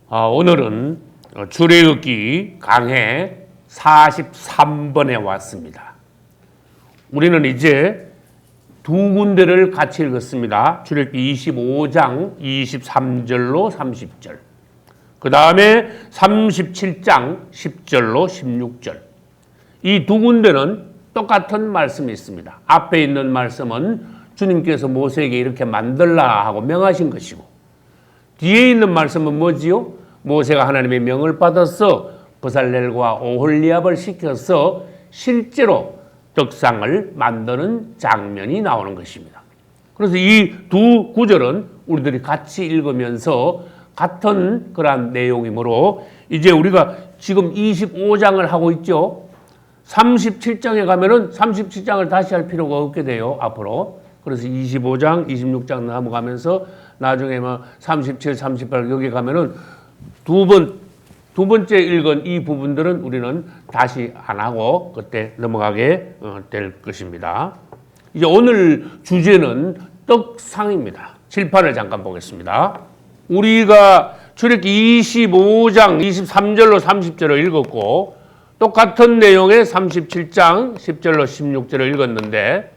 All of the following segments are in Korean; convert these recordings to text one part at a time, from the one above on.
오늘은 출애굽기 강해 43번에 왔습니다. 우리는 이제 두 군데를 같이 읽었습니다. 출애굽기 25장 23절로 30절. 그 다음에 37장 10절로 16절. 이 두 군데는 똑같은 말씀이 있습니다. 앞에 있는 말씀은 주님께서 모세에게 이렇게 만들라 하고 명하신 것이고, 뒤에 있는 말씀은 뭐지요? 모세가 하나님의 명을 받아서 버살렐과 오홀리압을 시켜서 실제로 떡상을 만드는 장면이 나오는 것입니다. 그래서 이 두 구절은 우리들이 같이 읽으면서 같은 그러한 내용이므로 이제 우리가 지금 25장을 하고 있죠. 37장에 가면은 37장을 다시 할 필요가 없게 돼요, 앞으로. 그래서 25장, 26장 넘어가면서 나중에 37, 38 여기 가면은 두 번째 읽은 이 부분들은 우리는 다시 안 하고 그때 넘어가게 될 것입니다. 이제 오늘 주제는 떡상입니다. 칠판을 잠깐 보겠습니다. 우리가 출애굽기 25장 23절로 30절을 읽었고 똑같은 내용의 37장 10절로 16절을 읽었는데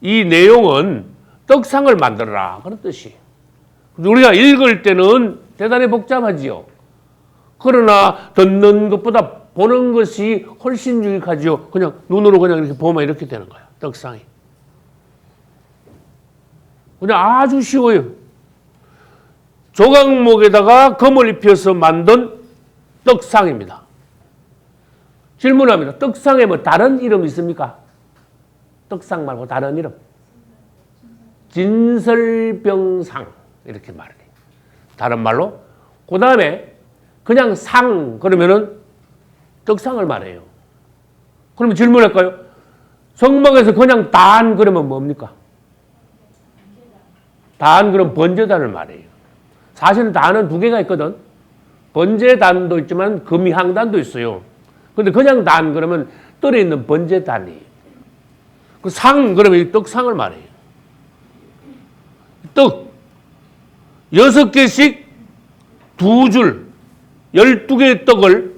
이 내용은 떡상을 만들어라 그런 뜻이에요. 우리가 읽을 때는 대단히 복잡하지요. 그러나 듣는 것보다 보는 것이 훨씬 유익하지요. 그냥 눈으로 그냥 이렇게 보면 이렇게 되는 거예요. 떡상이. 그냥 아주 쉬워요. 조각목에다가 금을 입혀서 만든 떡상입니다. 질문합니다. 떡상에 뭐 다른 이름 있습니까? 떡상 말고 다른 이름. 진설병상 이렇게 말해요. 다른 말로. 그 다음에 그냥 상 그러면은 떡상을 말해요. 그러면 질문할까요? 성막에서 그냥 단 그러면 뭡니까? 단 그럼 번제단을 말해요. 사실은 단은 두 개가 있거든. 번제단도 있지만 금이항단도 있어요. 근데 그냥 단 그러면 뜰에 있는 번제단이에요. 그 상 그러면 이 떡상을 말해요. 떡 6개씩 2줄 12개의 떡을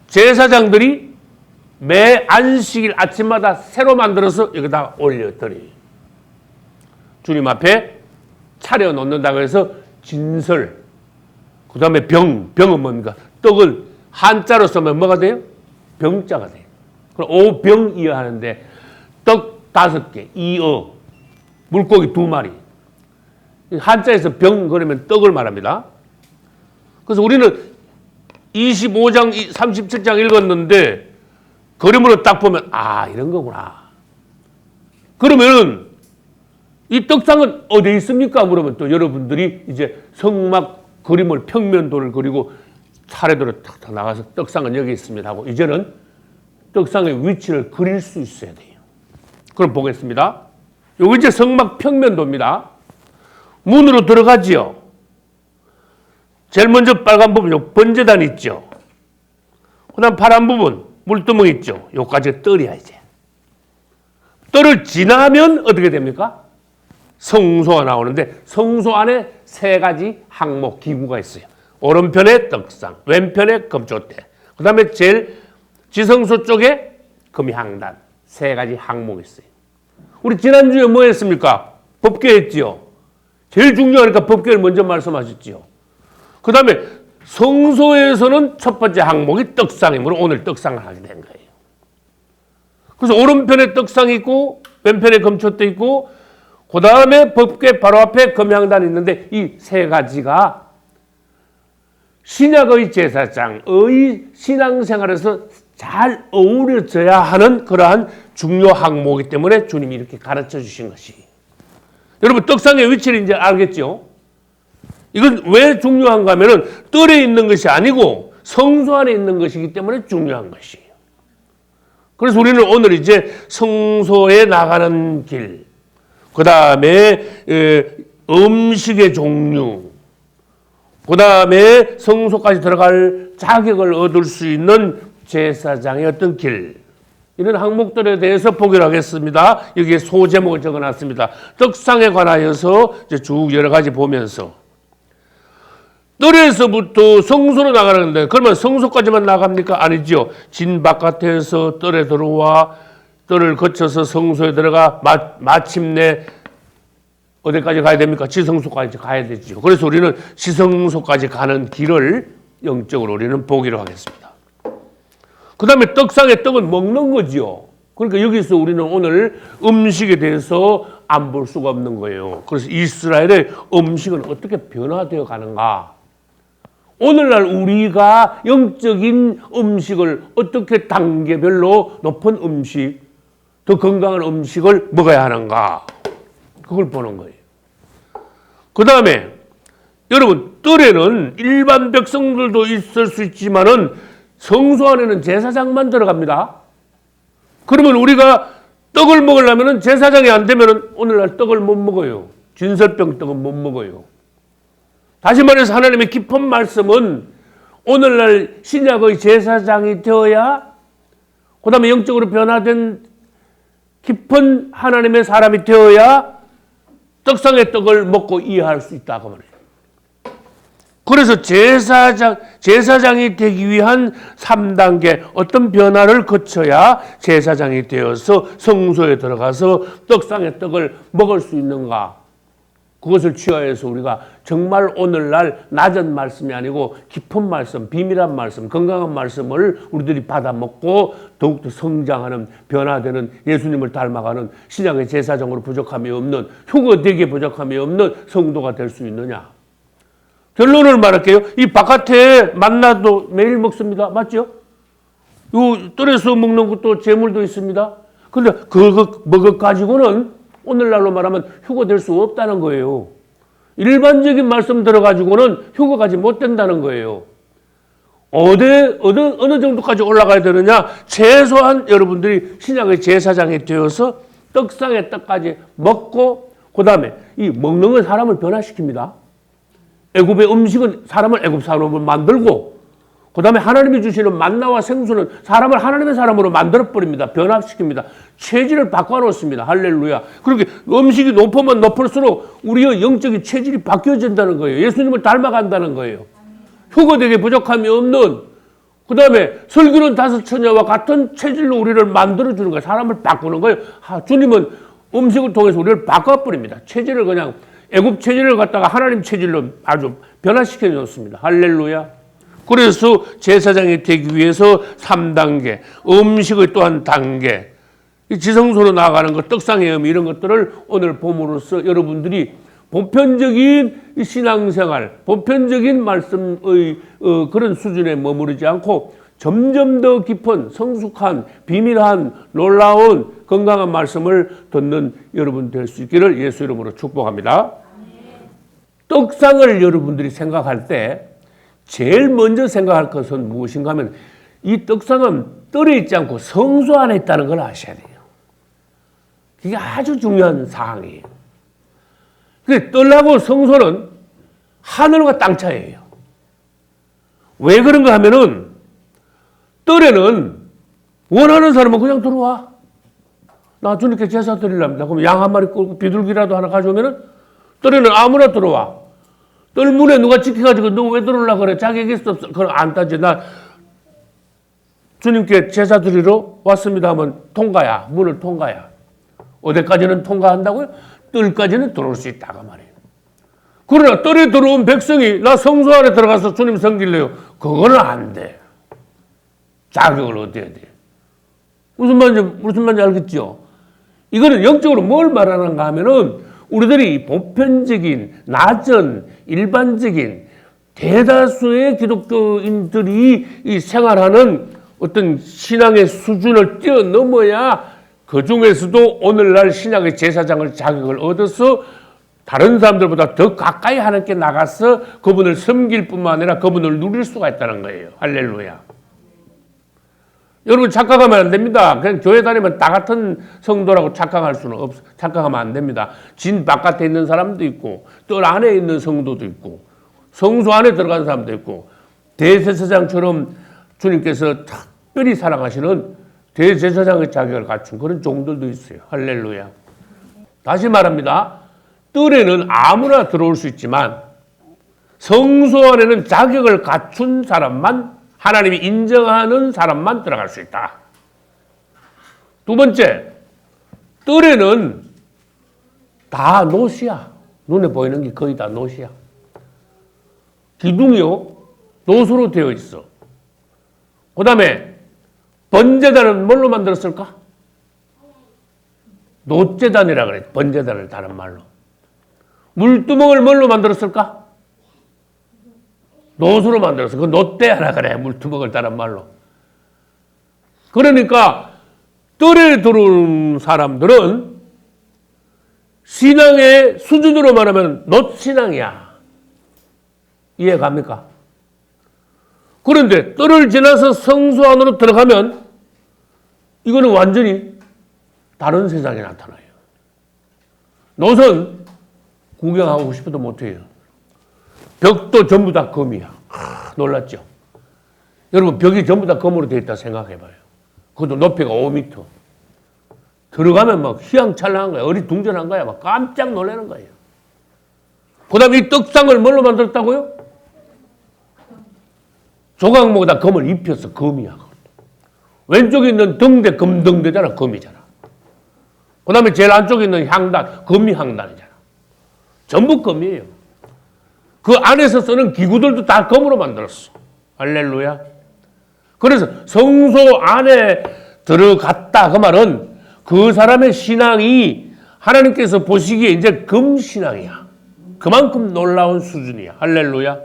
제사장들이 매 안식일 아침마다 새로 만들어서 여기다 올려드려요. 주님 앞에 차려놓는다고 해서 진설, 그 다음에 병은 뭡니까? 떡을 한자로 쓰면 뭐가 돼요? 병자가 돼요. 그럼 오병이어 하는데 떡 5개, 이어, 물고기 2마리. 한자에서 병 그러면 떡을 말합니다. 그래서 우리는 25장, 37장 읽었는데 그림으로 딱 보면 이런 거구나. 그러면은 이 떡상은 어디에 있습니까? 물으면 또 여러분들이 이제 성막 그림을 평면도를 그리고 차례대로 탁탁 나가서 떡상은 여기 있습니다 하고 이제는 떡상의 위치를 그릴 수 있어야 돼요. 그럼 보겠습니다. 요거 이제 성막 평면도입니다. 문으로 들어가지요. 제일 먼저 빨간 부분, 요 번제단 있죠. 그 다음 파란 부분, 물두멍 있죠. 요까지 뜰이야, 이제. 뜰을 지나면 어떻게 됩니까? 성소가 나오는데 성소 안에 3가지 항목 기구가 있어요. 오른편에 떡상, 왼편에 금초대, 그 다음에 제일 지성소 쪽에 금향단 3가지 항목이 있어요. 우리 지난주에 뭐 했습니까? 법궤 했지요. 제일 중요하니까 법궤를 먼저 말씀하셨지요. 그 다음에 성소에서는 첫 번째 항목이 떡상이므로 오늘 떡상을 하게 된 거예요. 그래서 오른편에 떡상이 있고 왼편에 금초대 있고 그 다음에 법궤 바로 앞에 금향단이 있는데 이 3가지가 신약의 제사장의 신앙생활에서 잘 어우러져야 하는 그러한 중요 항목이기 때문에 주님이 이렇게 가르쳐 주신 것이. 여러분 떡상의 위치를 이제 알겠죠? 이건 왜 중요한가 하면은 뜰에 있는 것이 아니고 성소 안에 있는 것이기 때문에 중요한 것이에요. 그래서 우리는 오늘 이제 성소에 나가는 길, 그 다음에 음식의 종류, 그 다음에 성소까지 들어갈 자격을 얻을 수 있는 제사장의 어떤 길, 이런 항목들에 대해서 보기로 하겠습니다. 여기에 소제목을 적어놨습니다. 떡상에 관하여서 이제 쭉 여러 가지 보면서 뜰에서부터 성소로 나가는데 그러면 성소까지만 나갑니까? 아니죠. 진 바깥에서 뜰에 들어와 뜰을 거쳐서 성소에 들어가 마침내 어디까지 가야 됩니까? 지성소까지 가야 되죠. 그래서 우리는 지성소까지 가는 길을 영적으로 우리는 보기로 하겠습니다. 그 다음에 떡상의 떡은 먹는 거지요. 그러니까 여기서 우리는 오늘 음식에 대해서 안 볼 수가 없는 거예요. 그래서 이스라엘의 음식은 어떻게 변화되어 가는가? 오늘날 우리가 영적인 음식을 어떻게 단계별로 높은 음식, 더 건강한 음식을 먹어야 하는가? 그걸 보는 거예요. 그 다음에 여러분 뜰에는 일반 백성들도 있을 수 있지만은 성소 안에는 제사장만 들어갑니다. 그러면 우리가 떡을 먹으려면 제사장이 안 되면 오늘날 떡을 못 먹어요. 진설병 떡은 못 먹어요. 다시 말해서 하나님의 깊은 말씀은 오늘날 신약의 제사장이 되어야 그 다음에 영적으로 변화된 깊은 하나님의 사람이 되어야 떡상의 떡을 먹고 이해할 수 있다고 말해요. 그래서 제사장이 되기 위한 3단계 어떤 변화를 거쳐야 제사장이 되어서 성소에 들어가서 떡상의 떡을 먹을 수 있는가? 그것을 취하여서 우리가 정말 오늘날 낮은 말씀이 아니고 깊은 말씀, 비밀한 말씀, 건강한 말씀을 우리들이 받아 먹고 더욱더 성장하는 변화되는 예수님을 닮아가는 신약의 제사장으로 부족함이 없는 휴거되게 부족함이 없는 성도가 될 수 있느냐. 결론을 말할게요. 이 바깥에 만나도 매일 먹습니다. 맞죠? 요 뜰에서 먹는 것도 재물도 있습니다. 근데 그거 가지고는 오늘날로 말하면 휴거될 수 없다는 거예요. 일반적인 말씀 들어가지고는 휴거가지 못 된다는 거예요. 어느 정도까지 올라가야 되느냐? 최소한 여러분들이 신약의 제사장이 되어서 떡상의 떡까지 먹고 그 다음에 이 먹는 건 사람을 변화시킵니다. 애굽의 음식은 사람을 애굽 사람으로 만들고 그 다음에 하나님이 주시는 만나와 생수는 사람을 하나님의 사람으로 만들어버립니다. 변화시킵니다. 체질을 바꿔놓습니다. 할렐루야. 그렇게 음식이 높으면 높을수록 우리의 영적인 체질이 바뀌어진다는 거예요. 예수님을 닮아간다는 거예요. 휴거되게 부족함이 없는 그 다음에 설교는 5처녀와 같은 체질로 우리를 만들어주는 거예요. 사람을 바꾸는 거예요. 주님은 음식을 통해서 우리를 바꿔버립니다. 체질을 그냥 애굽 체질을 갖다가 하나님 체질로 아주 변화시켜 놓습니다. 할렐루야. 그래서 제사장이 되기 위해서 3단계, 음식의 또 한 단계, 지성소로 나아가는 것, 떡상의 의미 이런 것들을 오늘 봄으로써 여러분들이 보편적인 신앙생활, 보편적인 말씀의 그런 수준에 머무르지 않고 점점 더 깊은 성숙한 비밀한 놀라운 건강한 말씀을 듣는 여러분 될 수 있기를 예수 이름으로 축복합니다. 떡상을 여러분들이 생각할 때 제일 먼저 생각할 것은 무엇인가 하면 이 떡상은 뜰에 있지 않고 성소 안에 있다는 걸 아셔야 돼요. 그게 아주 중요한 사항이에요. 뜰하고 성소는 하늘과 땅 차이예요. 왜 그런가 하면은 뜰에는 원하는 사람은 그냥 들어와. 나 주님께 제사 드리랍니다. 그럼 양 한 마리 끌고 비둘기라도 하나 가져오면은 뜰에는 아무나 들어와. 뜰 문에 누가 지켜가지고 너 왜 들어오려고 그래? 자격이 있어 없어? 그럼 안 따지. 나 주님께 제사 드리러 왔습니다 하면 통과야. 문을 통과야. 어디까지는 통과한다고요? 뜰까지는 들어올 수 있다고 말이에요. 그러나 뜰에 들어온 백성이 나 성소 안에 들어가서 주님 섬길래요. 그거는 안 돼. 자격을 얻어야 돼. 무슨 말인지 알겠죠? 이거는 영적으로 뭘 말하는가 하면은 우리들이 보편적인, 낮은, 일반적인 대다수의 기독교인들이 이 생활하는 어떤 신앙의 수준을 뛰어넘어야 그 중에서도 오늘날 신약의 제사장을 자격을 얻어서 다른 사람들보다 더 가까이 하나님께 나가서 그분을 섬길 뿐만 아니라 그분을 누릴 수가 있다는 거예요. 할렐루야. 여러분 착각하면 안 됩니다. 그냥 교회 다니면 다 같은 성도라고 착각하면 안 됩니다. 진 바깥에 있는 사람도 있고 뜰 안에 있는 성도도 있고 성소 안에 들어간 사람도 있고 대제사장처럼 주님께서 특별히 사랑하시는 대제사장의 자격을 갖춘 그런 종들도 있어요. 할렐루야. 다시 말합니다. 뜰에는 아무나 들어올 수 있지만 성소 안에는 자격을 갖춘 사람만, 하나님이 인정하는 사람만 들어갈 수 있다. 두 번째, 뜰에는 다 노시야. 눈에 보이는 게 거의 다 노시야. 기둥이요, 노수로 되어 있어. 그 다음에 번제단은 뭘로 만들었을까? 노제단이라 그래. 번제단을 다른 말로. 물두멍을 뭘로 만들었을까? 노수로 만들었어. 그 노대 하나 그래. 물두멍을 다른 말로. 그러니까 뜰에 들어온 사람들은 신앙의 수준으로 말하면 놋신앙이야. 이해 갑니까? 그런데 뜰을 지나서 성소 안으로 들어가면 이거는 완전히 다른 세상이 나타나요. 놋은 구경하고 싶어도 못해요. 벽도 전부 다 금이야. 놀랐죠? 여러분, 벽이 전부 다 금으로 되어 있다 생각해봐요. 그것도 높이가 5m. 들어가면 막 휘황찬란한 거야. 어리둥절한 거야. 막 깜짝 놀라는 거예요. 그 다음에 이 떡상을 뭘로 만들었다고요? 조각목에다 금을 입혀서 금이야. 왼쪽에 있는 등대, 금등대잖아. 금이잖아. 그 다음에 제일 안쪽에 있는 향단, 금이 향단이잖아. 전부 금이에요. 그 안에서 쓰는 기구들도 다 금으로 만들었어. 할렐루야. 그래서 성소 안에 들어갔다. 그 말은 그 사람의 신앙이 하나님께서 보시기에 이제 금신앙이야. 그만큼 놀라운 수준이야. 할렐루야.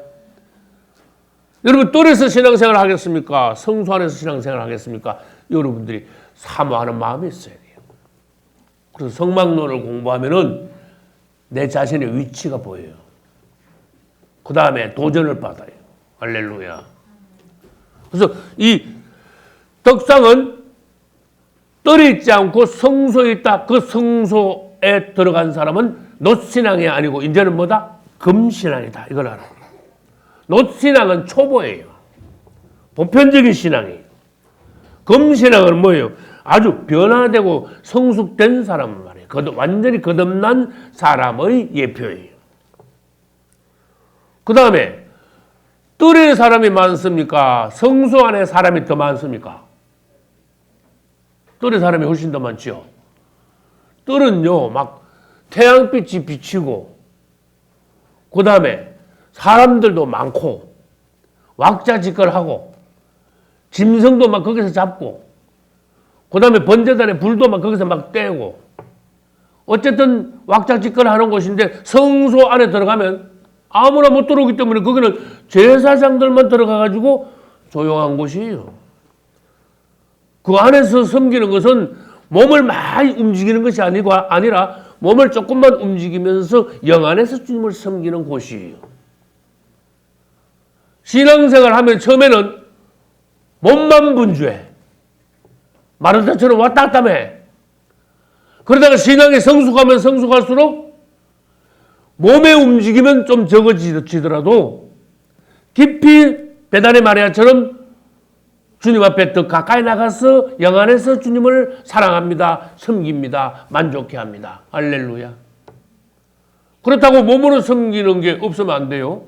여러분, 뜰에서 신앙생활 하겠습니까? 성소 안에서 신앙생활 하겠습니까? 여러분들이 사모하는 마음이 있어야 돼요. 그래서 성막론을 공부하면은 내 자신의 위치가 보여요. 그 다음에 도전을 받아요. 할렐루야. 그래서 이 떡상은 뜰에 있지 않고 성소에 있다. 그 성소에 들어간 사람은 놋신앙이 아니고 이제는 뭐다? 금신앙이다. 이걸 알아요. 놋신앙은 초보예요. 보편적인 신앙이에요. 금신앙은 뭐예요? 아주 변화되고 성숙된 사람 말이에요. 완전히 거듭난 사람의 예표예요. 그 다음에 뜰에 사람이 많습니까? 성소 안에 사람이 더 많습니까? 뜰에 사람이 훨씬 더 많죠. 뜰은요, 막 태양빛이 비치고, 그 다음에 사람들도 많고, 왁자지껄하고, 짐승도 막 거기서 잡고, 그 다음에 번제단에 불도 막 거기서 막 떼고, 어쨌든 왁자지껄하는 곳인데 성소 안에 들어가면 아무나 못 들어오기 때문에 거기는 제사장들만 들어가가지고 조용한 곳이에요. 그 안에서 섬기는 것은 몸을 많이 움직이는 것이 아니라 몸을 조금만 움직이면서 영 안에서 주님을 섬기는 곳이에요. 신앙생활 하면 처음에는 몸만 분주해. 마르다처럼 왔다 갔다 해. 그러다가 신앙이 성숙하면 성숙할수록 몸의 움직임은 좀 적어지더라도 깊이 베다니 마리아처럼 주님 앞에 더 가까이 나가서 영 안에서 주님을 사랑합니다. 섬깁니다. 만족해합니다. 할렐루야. 그렇다고 몸으로 섬기는 게 없으면 안 돼요.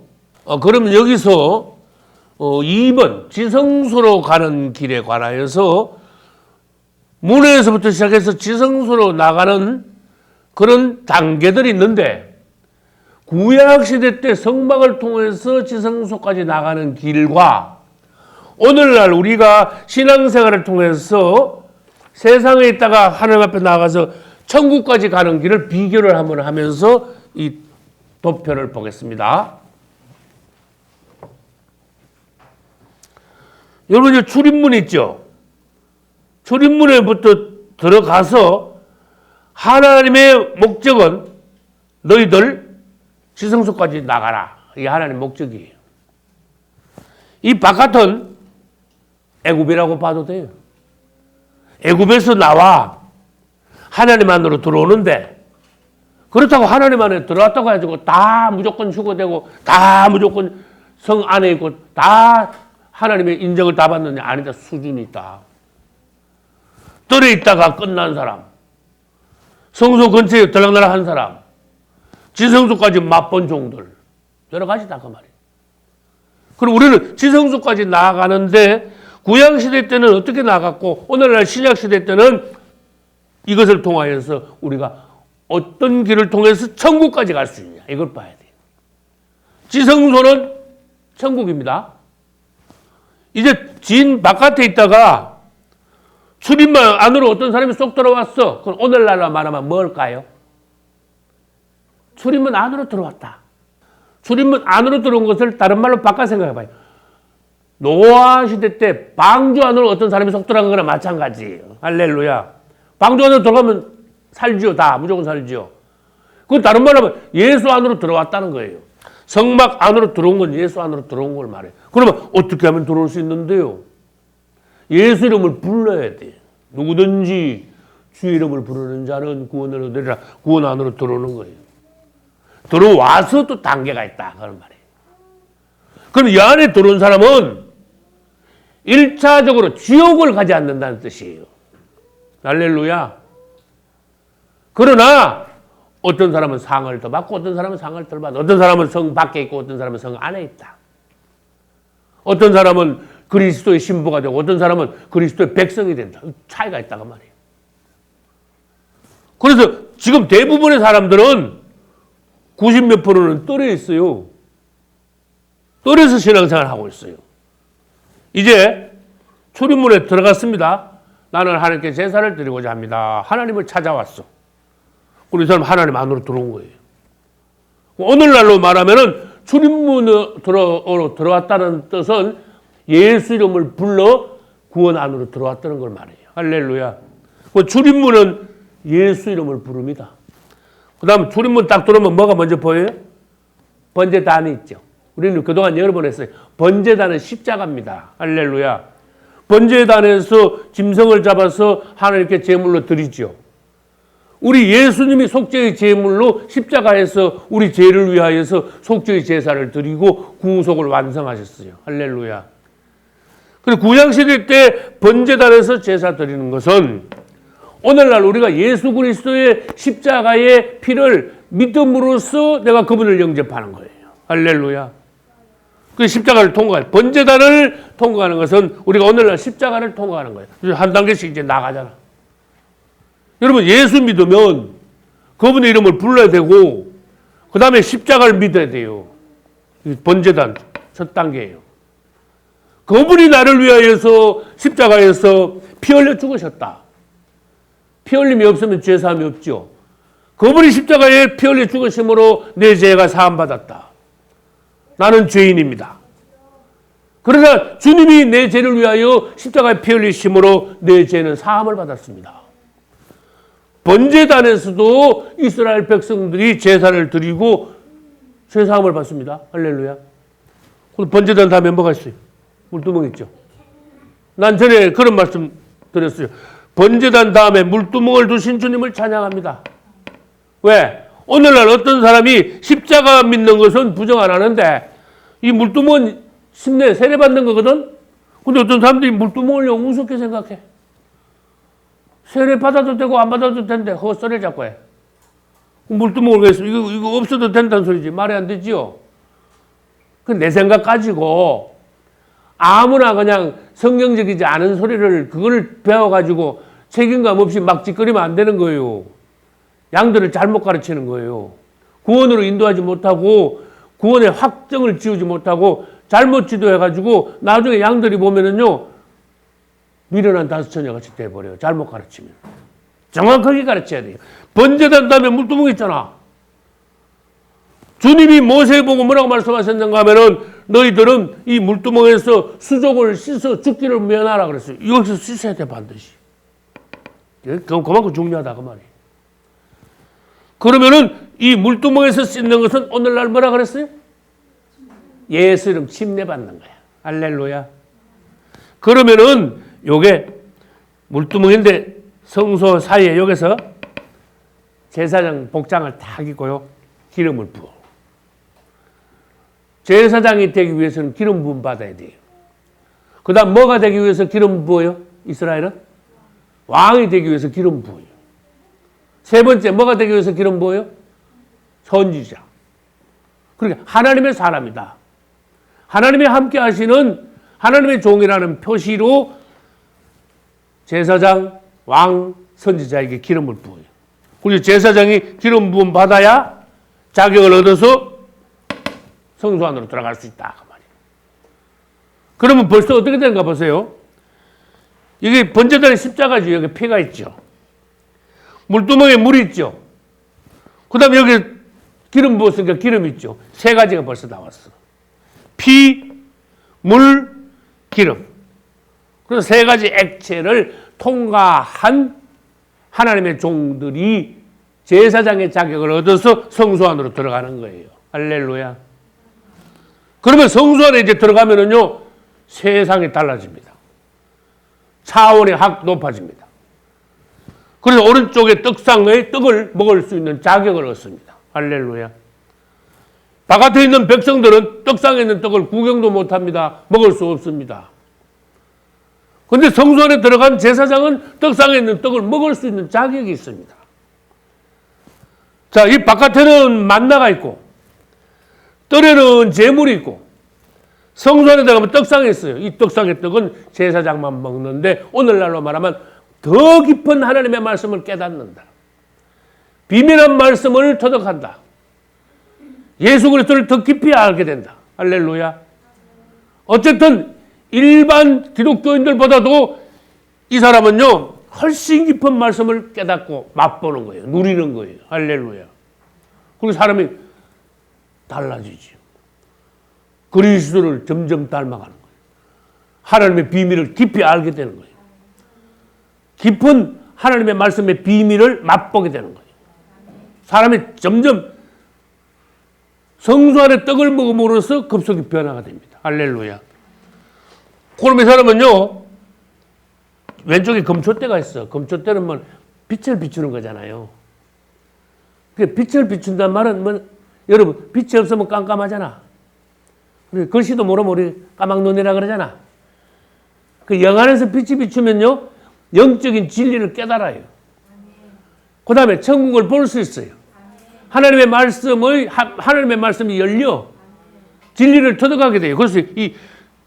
그러면 여기서 2번 지성소로 가는 길에 관하여서 문에서부터 시작해서 지성소로 나가는 그런 단계들이 있는데 구약시대 때 성막을 통해서 지성소까지 나가는 길과 오늘날 우리가 신앙생활을 통해서 세상에 있다가 하나님 앞에 나가서 천국까지 가는 길을 비교를 한번 하면서 이 도표를 보겠습니다. 여러분, 이제 출입문 있죠? 출입문에부터 들어가서 하나님의 목적은 너희들 지성소까지 나가라. 이게 하나님의 목적이에요. 이 바깥은 애굽이라고 봐도 돼요. 애굽에서 나와 하나님 안으로 들어오는데 그렇다고 하나님 안에 들어왔다고 해가지고 다 무조건 휴거되고 다 무조건 성 안에 있고 다 하나님의 인정을 다 받느냐? 아니다. 수준이 있다. 뜰에 있다가 끝난 사람, 성소 근처에 들락날락 한 사람, 지성소까지 맛본 종들 여러 가지다 그 말이에요. 그럼 우리는 지성소까지 나아가는데 구약시대 때는 어떻게 나갔고 오늘날 신약시대 때는 이것을 통하여서 우리가 어떤 길을 통해서 천국까지 갈 수 있냐 이걸 봐야 돼요. 지성소는 천국입니다. 이제 진 바깥에 있다가 출입문 안으로 어떤 사람이 쏙 들어왔어. 그럼 오늘날로 말하면 뭘까요? 출입문 안으로 들어왔다. 출입문 안으로 들어온 것을 다른 말로 바꿔 생각해봐요. 노아 시대 때 방주 안으로 어떤 사람이 쏙 들어간 거나 마찬가지예요. 할렐루야. 방주 안으로 들어가면 살지요. 다 무조건 살지요. 그건 다른 말로 하면 예수 안으로 들어왔다는 거예요. 성막 안으로 들어온 건 예수 안으로 들어온 걸 말해요. 그러면 어떻게 하면 들어올 수 있는데요? 예수 이름을 불러야 돼. 누구든지 주의 이름을 부르는 자는 구원을 얻으리라. 구원 안으로 들어오는 거예요. 들어와서 또 단계가 있다. 그런 말이에요. 그럼 이 안에 들어온 사람은 1차적으로 지옥을 가지 않는다는 뜻이에요. 할렐루야. 그러나 어떤 사람은 상을 더 받고 어떤 사람은 상을 덜 받아. 어떤 사람은 성 밖에 있고 어떤 사람은 성 안에 있다. 어떤 사람은 그리스도의 신부가 되고 어떤 사람은 그리스도의 백성이 된다. 차이가 있다고 말이에요. 그래서 지금 대부분의 사람들은 90몇 %는 떨어 있어요. 떨어서 신앙생활을 하고 있어요. 이제 출입문에 들어갔습니다. 나는 하나님께 제사를 드리고자 합니다. 하나님을 찾아왔어. 그리고 이 사람 하나님 안으로 들어온 거예요. 오늘날로 말하면은 출입문으로 들어왔다는 뜻은 예수 이름을 불러 구원 안으로 들어왔다는 걸 말해요. 할렐루야. 그 출입문은 예수 이름을 부릅니다. 그 다음 출입문 딱 들어오면 뭐가 먼저 보여요? 번제단이 있죠. 우리는 그동안 여러 번 했어요. 번제단은 십자가입니다. 할렐루야. 번제단에서 짐승을 잡아서 하나님께 제물로 드리죠. 우리 예수님이 속죄의 제물로 십자가에서 우리 죄를 위하여서 속죄의 제사를 드리고 구속을 완성하셨어요. 할렐루야. 그리고 구약시대 때 번제단에서 제사 드리는 것은 오늘날 우리가 예수 그리스도의 십자가의 피를 믿음으로써 내가 그분을 영접하는 거예요. 할렐루야. 그 십자가를 통과해. 번제단을 통과하는 것은 우리가 오늘날 십자가를 통과하는 거예요. 한 단계씩 이제 나가잖아. 여러분 예수 믿으면 그분의 이름을 불러야 되고 그 다음에 십자가를 믿어야 돼요. 번제단 첫 단계예요. 그분이 나를 위하여서 십자가에서 피 흘려 죽으셨다. 피 흘림이 없으면 죄사함이 없죠. 그분이 십자가에 피 흘려 죽으심으로 내 죄가 사함받았다. 나는 죄인입니다. 그러나 주님이 내 죄를 위하여 십자가에 피 흘리심으로 내 죄는 사함을 받았습니다. 번제단에서도 이스라엘 백성들이 제사를 드리고 죄사함을 받습니다. 할렐루야. 번제단 다음에 뭐가 있어요? 물두멍 있죠. 난 전에 그런 말씀 드렸어요. 번제단 다음에 물두멍을 두신 주님을 찬양합니다. 왜? 오늘날 어떤 사람이 십자가 믿는 것은 부정 안 하는데 이 물두멍은 심내 세례받는 거거든? 근데 어떤 사람들이 물두멍을 우습게 생각해. 세례 받아도 되고 안 받아도 된대. 헛소리 자꾸 해. 물두멍을 왜 이거 없어도 된다는 소리지. 말이 안 되지요. 그 내 생각 가지고 아무나 그냥 성경적이지 않은 소리를 그걸 배워가지고 책임감 없이 막 짓거리면 안 되는 거예요. 양들을 잘못 가르치는 거예요. 구원으로 인도하지 못하고 구원의 확정을 지우지 못하고 잘못 지도해가지고 나중에 양들이 보면은요 미련한 다섯처녀 같이 돼버려요. 잘못 가르치면. 정확하게 가르쳐야 돼요. 번제단 다음에 물두멍 있잖아. 주님이 모세 보고 뭐라고 말씀하셨는가 하면은 너희들은 이 물두멍에서 수족을 씻어 죽기를 면하라 그랬어요. 여기서 씻어야 돼 반드시. 그만큼 중요하다 그 말이에요. 그러면은 이 물두멍에서 씻는 것은 오늘날 뭐라 그랬어요? 예수 이름 침례받는 거야. 할렐루야. 그러면은 요게 물두멍인데 성소 사이에 여기서 제사장 복장을 딱 입고요. 기름을 부어. 제사장이 되기 위해서는 기름 부음 받아야 돼요. 그 다음 뭐가 되기 위해서 기름 부어요? 이스라엘은? 왕이 되기 위해서 기름 부어요. 세 번째 뭐가 되기 위해서 기름 부어요? 선지자. 그러니까 하나님의 사람이다. 하나님이 함께 하시는 하나님의 종이라는 표시로 제사장, 왕, 선지자에게 기름을 부어요. 그리고 제사장이 기름 부음 받아야 자격을 얻어서 성소 안으로 들어갈 수 있다. 그 말이에요. 그러면 벌써 어떻게 되는가 보세요. 이게 번제단의 십자가지. 여기 피가 있죠. 물두멍에 물이 있죠. 그 다음에 여기 기름 부었으니까 기름 있죠. 세 가지가 벌써 나왔어. 피, 물, 기름. 그래서 세 가지 액체를 통과한 하나님의 종들이 제사장의 자격을 얻어서 성소 안으로 들어가는 거예요. 할렐루야. 그러면 성소 안에 이제 들어가면은요, 세상이 달라집니다. 차원이 확 높아집니다. 그래서 오른쪽에 떡상의 떡을 먹을 수 있는 자격을 얻습니다. 할렐루야. 바깥에 있는 백성들은 떡상에 있는 떡을 구경도 못합니다. 먹을 수 없습니다. 그런데 성소 안에 들어간 제사장은 떡상에 있는 떡을 먹을 수 있는 자격이 있습니다. 자, 이 바깥에는 만나가 있고 뜰에는 재물이 있고 성소 안에 들어가면 떡상이 있어요. 이 떡상의 떡은 제사장만 먹는데 오늘날로 말하면 더 깊은 하나님의 말씀을 깨닫는다. 비밀한 말씀을 터득한다. 예수 그리스도를 더 깊이 알게 된다. 할렐루야. 어쨌든 일반 기독교인들보다도 이 사람은요 훨씬 깊은 말씀을 깨닫고 맛보는 거예요. 누리는 거예요. 할렐루야. 그리고 사람이 달라지죠. 그리스도를 점점 닮아가는 거예요. 하나님의 비밀을 깊이 알게 되는 거예요. 깊은 하나님의 말씀의 비밀을 맛보게 되는 거예요. 사람이 점점 성소 안에 떡을 먹음으로써 급속히 변화가 됩니다. 할렐루야. 그럼 이 사람은요, 왼쪽에 금초대가 있어. 금초대는 뭐 빛을 비추는 거잖아요. 빛을 비춘다는 말은 뭐, 여러분, 빛이 없으면 깜깜하잖아. 글씨도 모르면 우리 까막눈이라 그러잖아. 그 영 안에서 빛이 비추면요, 영적인 진리를 깨달아요. 그 다음에 천국을 볼 수 있어요. 하나님의 말씀이 열려 진리를 터득하게 돼요. 그래서 이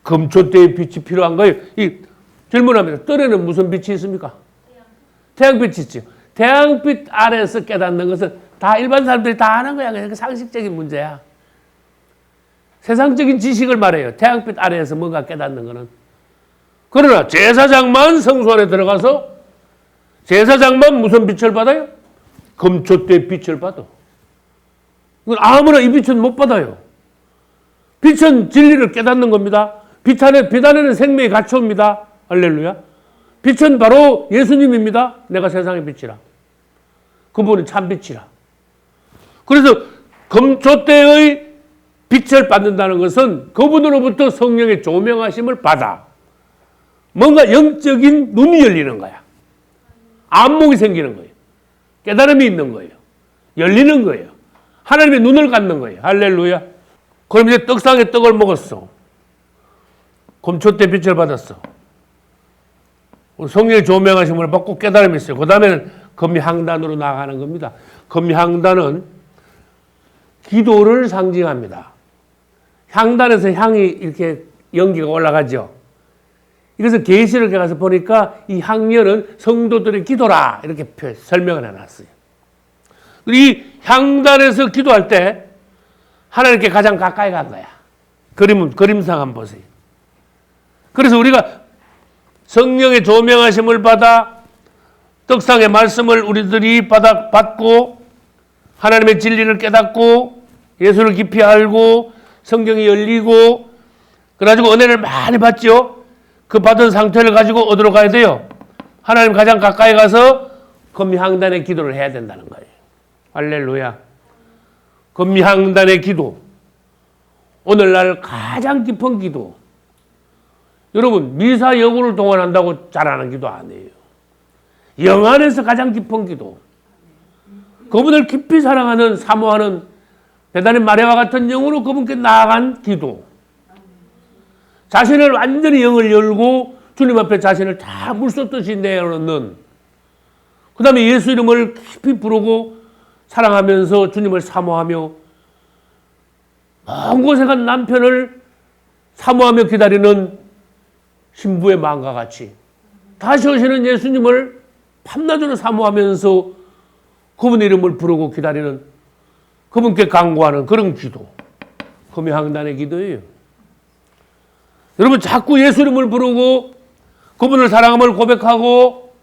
금초대의 빛이 필요한 거예요. 이 질문합니다. 뜰에는 무슨 빛이 있습니까? 태양빛이 있죠. 태양빛 아래에서 깨닫는 것은 다 일반 사람들이 다 아는 거야. 그냥 상식적인 문제야. 세상적인 지식을 말해요. 태양빛 아래에서 뭔가 깨닫는 거는. 그러나 제사장만 성소 안에 들어가서 제사장만 무슨 빛을 받아요? 금초대의 빛을 받아. 아무나 이 빛은 못 받아요. 빛은 진리를 깨닫는 겁니다. 빛 안에는 생명이 같이 옵니다. 할렐루야. 빛은 바로 예수님입니다. 내가 세상의 빛이라. 그분은 참 빛이라. 그래서 금초대의 빛을 받는다는 것은 그분으로부터 성령의 조명하심을 받아 뭔가 영적인 눈이 열리는 거야. 안목이 생기는 거예요. 깨달음이 있는 거예요. 열리는 거예요. 하나님의 눈을 갖는 거예요. 할렐루야. 그럼 이제 떡상에 떡을 먹었어. 금초대 빛을 받았어. 성령의 조명하심을 받고 깨달음이 있어요. 그 다음에는 금향단으로 나아가는 겁니다. 금향단은 기도를 상징합니다. 향단에서 향이 이렇게 연기가 올라가죠. 그래서 계시록에 가서 보니까 이 향연은 성도들의 기도라 이렇게 설명을 해놨어요. 이 향단에서 기도할 때 하나님께 가장 가까이 간 거야. 그림상 한번 보세요. 그래서 우리가 성령의 조명하심을 받아 떡상의 말씀을 우리들이 받고 하나님의 진리를 깨닫고 예수를 깊이 알고 성경이 열리고 그래가지고 은혜를 많이 받죠. 그 받은 상태를 가지고 어디로 가야 돼요? 하나님 가장 가까이 가서 금향단의 기도를 해야 된다는 거예요. 할렐루야. 금향단의 기도. 오늘날 가장 깊은 기도. 여러분 미사 여구를 동원한다고 잘하는 기도 아니에요. 영 안에서 가장 깊은 기도. 그분을 깊이 사랑하는 사모하는 대단히 마리아와 같은 영으로 그분께 나아간 기도. 자신을 완전히 영을 열고 주님 앞에 자신을 다 물쏟듯이 내어놓는 그 다음에 예수 이름을 깊이 부르고 사랑하면서 주님을 사모하며 먼 곳에 간 남편을 사모하며 기다리는 신부의 마음과 같이 다시 오시는 예수님을 밤낮으로 사모하면서 그분 이름을 부르고 기다리는 그분께 간구하는 그런 기도. 금요한단의 기도예요. 여러분 자꾸 예수 이름을 부르고 그분을 사랑함을 고백하고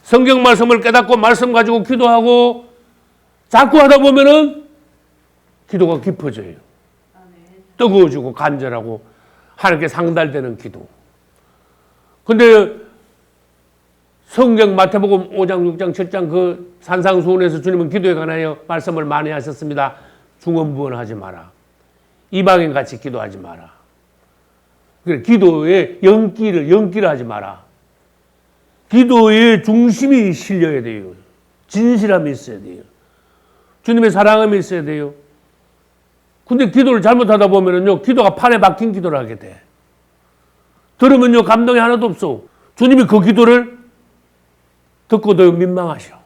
성경 말씀을 깨닫고 말씀 가지고 기도하고 자꾸 하다 보면은 기도가 깊어져요. 뜨거워지고 간절하고 하나님께 상달되는 기도. 근데 성경 마태복음 5장, 6장, 7장 그 산상수훈에서 주님은 기도에 관하여 말씀을 많이 하셨습니다. 중언부언하지 마라. 이방인같이 기도하지 마라. 그래, 기도에 연기를 하지 마라. 기도의 중심이 실려야 돼요. 진실함이 있어야 돼요. 주님의 사랑함이 있어야 돼요. 근데 기도를 잘못하다 보면은요, 기도가 판에 박힌 기도를 하게 돼. 들으면요, 감동이 하나도 없어. 주님이 그 기도를 듣고도 민망하셔.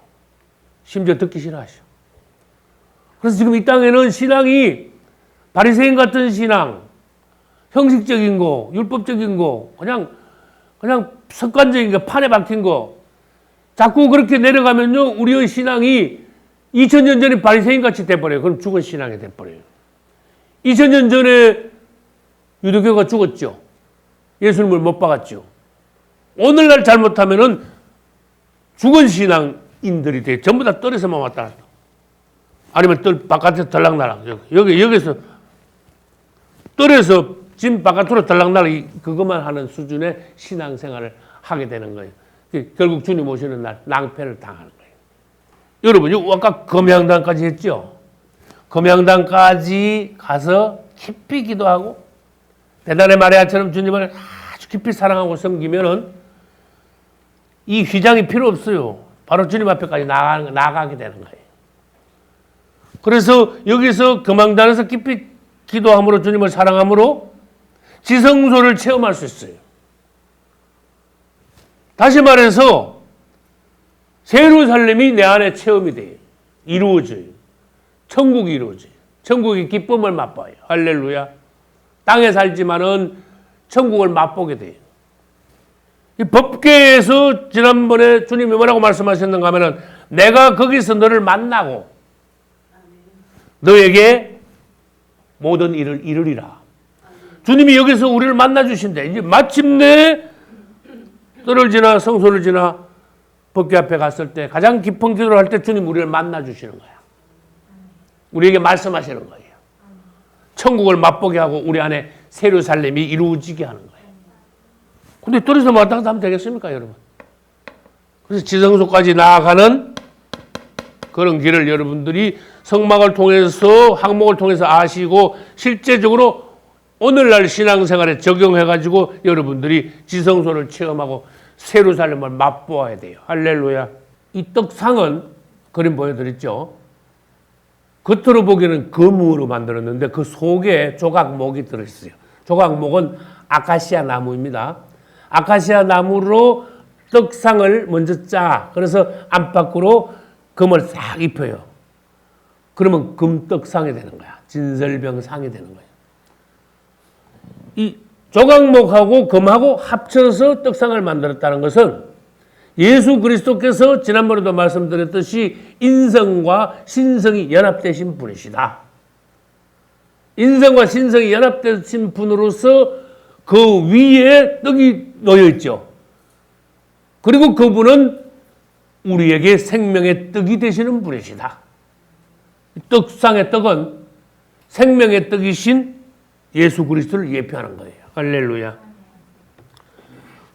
심지어 듣기 싫어하셔. 그래서 지금 이 땅에는 신앙이 바리새인 같은 신앙, 형식적인 거, 율법적인 거, 그냥 습관적인 거, 판에 박힌 거, 자꾸 그렇게 내려가면요, 우리의 신앙이 2000년 전에 바리새인 같이 돼버려요. 그럼 죽은 신앙이 돼버려요. 2000년 전에 유대교가 죽었죠. 예수님을 못 박았죠. 오늘날 잘못하면은 죽은 신앙인들이 돼. 전부 다 뜰에서만 왔다 갔다. 아니면 뜰 바깥에서 들락날락. 여기서 뜰에서 집 바깥으로 들락날락 그것만 하는 수준의 신앙생활을 하게 되는 거예요. 결국 주님 오시는 날 낭패를 당하는 거예요. 여러분, 아까 금양당까지 했죠? 금양당까지 가서 깊이 기도하고 베다네 마리아처럼 주님을 아주 깊이 사랑하고 섬기면은 이 휘장이 필요 없어요. 바로 주님 앞에까지 나가게 되는 거예요. 그래서 여기서 금양단에서 깊이 기도함으로 주님을 사랑함으로 지성소를 체험할 수 있어요. 다시 말해서 예루살렘이 내 안에 체험이 돼요. 이루어져요. 천국이 이루어져요. 천국의 기쁨을 맛봐요. 할렐루야. 땅에 살지만은 천국을 맛보게 돼요. 이 법궤에서 지난번에 주님이 뭐라고 말씀하셨는가 하면은 내가 거기서 너를 만나고 너에게 모든 일을 이루리라. 주님이 여기서 우리를 만나주신대. 이제 마침내 뜰을 지나 성소를 지나 법궤 앞에 갔을 때 가장 깊은 기도를 할 때 주님 우리를 만나주시는 거야. 우리에게 말씀하시는 거예요. 천국을 맛보게 하고 우리 안에 예루살렘이 이루어지게 하는 거예요. 근데 뜰에서 왔다 갔다 하면 되겠습니까, 여러분? 그래서 지성소까지 나아가는 그런 길을 여러분들이 성막을 통해서 항목을 통해서 아시고 실제적으로 오늘날 신앙생활에 적용해가지고 여러분들이 지성소를 체험하고 예루살렘을 맛보아야 돼요. 할렐루야. 이 떡상은 그림 보여드렸죠. 겉으로 보기에는 금으로 만들었는데 그 속에 조각목이 들어있어요. 조각목은 아카시아 나무입니다. 아카시아 나무로 떡상을 먼저 짜. 그래서 안팎으로 금을 싹 입혀요. 그러면 금떡상이 되는 거야. 진설병상이 되는 거예요. 이 조각목하고 금하고 합쳐서 떡상을 만들었다는 것은 예수 그리스도께서 지난번에도 말씀드렸듯이 인성과 신성이 연합되신 분이시다. 인성과 신성이 연합되신 분으로서 그 위에 떡이 놓여 있죠. 그리고 그분은 우리에게 생명의 떡이 되시는 분이시다. 떡상의 떡은 생명의 떡이신 예수 그리스도를 예표하는 거예요. 할렐루야.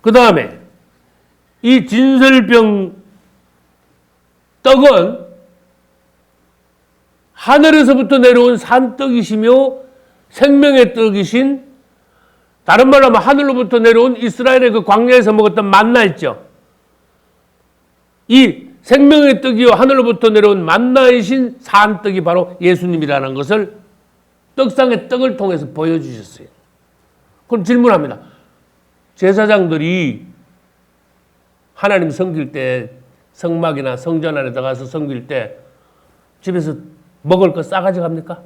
그 다음에 이 진설병 떡은 하늘에서부터 내려온 산떡이시며 생명의 떡이신, 다른 말로 하면 하늘로부터 내려온 이스라엘의 그 광야에서 먹었던 만나 있죠. 이 생명의 떡이요 하늘로부터 내려온 만나이신 산떡이 바로 예수님이라는 것을 떡상의 떡을 통해서 보여주셨어요. 그럼 질문합니다. 제사장들이 하나님 섬길 때 성막이나 성전 안에 들어가서 섬길 때 집에서 먹을 거 싸가지 갑니까?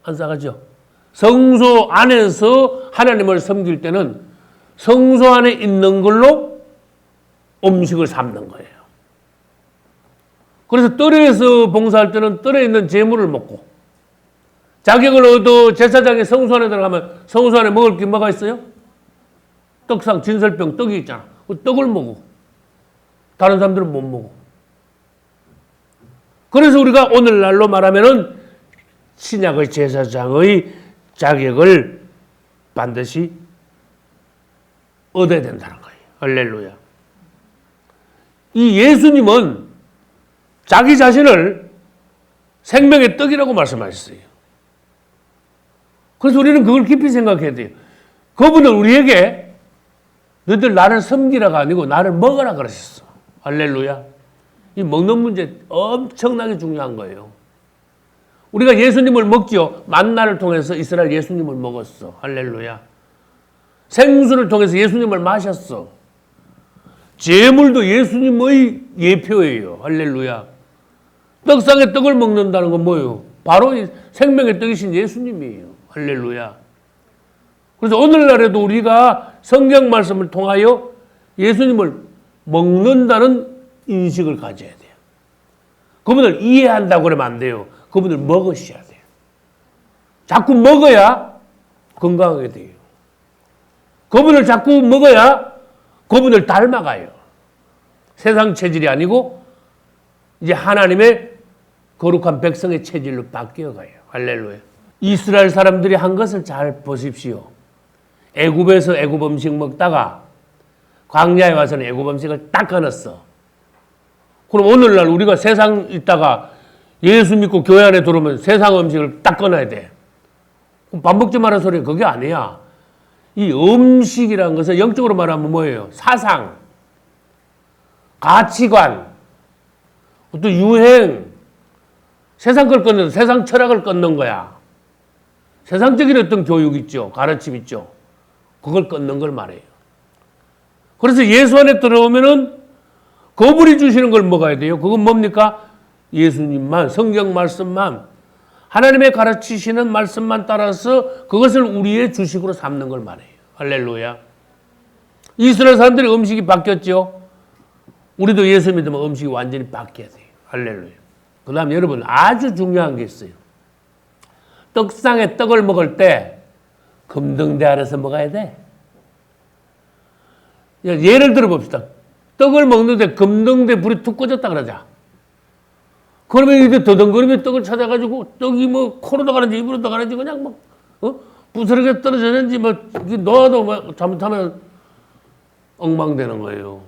안 싸가죠? 성소 안에서 하나님을 섬길 때는 성소 안에 있는 걸로 음식을 삶는 거예요. 그래서 뜰에서 봉사할 때는 뜰에 있는 재물을 먹고, 자격을 얻어 제사장이 성소 안에 들어가면 성소 안에 먹을 게 뭐가 있어요? 떡상, 진설병, 떡이 있잖아. 그 떡을 먹어. 다른 사람들은 못 먹어. 그래서 우리가 오늘날로 말하면은 신약의 제사장의 자격을 반드시 얻어야 된다는 거예요. 할렐루야. 이 예수님은 자기 자신을 생명의 떡이라고 말씀하셨어요. 그래서 우리는 그걸 깊이 생각해야 돼요. 그분은 우리에게 너희들 나를 섬기라가 아니고 나를 먹으라 그러셨어. 할렐루야. 이 먹는 문제 엄청나게 중요한 거예요. 우리가 예수님을 먹죠. 만나를 통해서 이스라엘 예수님을 먹었어. 할렐루야. 생수를 통해서 예수님을 마셨어. 제물도 예수님의 예표예요. 할렐루야. 떡상에 떡을 먹는다는 건 뭐예요? 바로 생명의 떡이신 예수님이에요. 할렐루야. 그래서 오늘날에도 우리가 성경 말씀을 통하여 예수님을 먹는다는 인식을 가져야 돼요. 그분을 이해한다고 그러면 안 돼요. 그분을 먹으셔야 돼요. 자꾸 먹어야 건강하게 돼요. 그분을 자꾸 먹어야 그분을 닮아가요. 세상 체질이 아니고 이제 하나님의 거룩한 백성의 체질로 바뀌어가요. 할렐루야. 이스라엘 사람들이 한 것을 잘 보십시오. 애굽에서 애굽 음식 먹다가 광야에 와서는 애굽 음식을 딱 끊었어. 그럼 오늘날 우리가 세상 있다가 예수 믿고 교회 안에 들어오면 세상 음식을 딱 끊어야 돼. 밥 먹지 마라 소리 그게 아니야. 이 음식이라는 것은 영적으로 말하면 뭐예요? 사상, 가치관, 또 유행, 세상 걸 끊는, 세상 철학을 끊는 거야. 세상적인 어떤 교육 있죠. 가르침 있죠. 그걸 끊는 걸 말해요. 그래서 예수 안에 들어오면은 그분이 주시는 걸 먹어야 돼요. 그건 뭡니까? 예수님만, 성경 말씀만, 하나님의 가르치시는 말씀만 따라서 그것을 우리의 주식으로 삼는 걸 말해요. 할렐루야. 이스라엘 사람들의 음식이 바뀌었죠. 우리도 예수 믿으면 음식이 완전히 바뀌어야 돼요. 할렐루야. 그 다음에 여러분 아주 중요한 게 있어요. 떡상에 떡을 먹을 때 금등대 아래서 먹어야 돼. 예를 들어 봅시다. 떡을 먹는데 금등대 불이 툭 꺼졌다 그러자. 그러면 이제 더덩거리며 떡을 찾아가지고 떡이 뭐 코로 들어가는지 입으로 들어가는지 그냥 막 부스러기에 떨어졌는지 뭐 넣어도 뭐 잘못하면 엉망되는 거예요.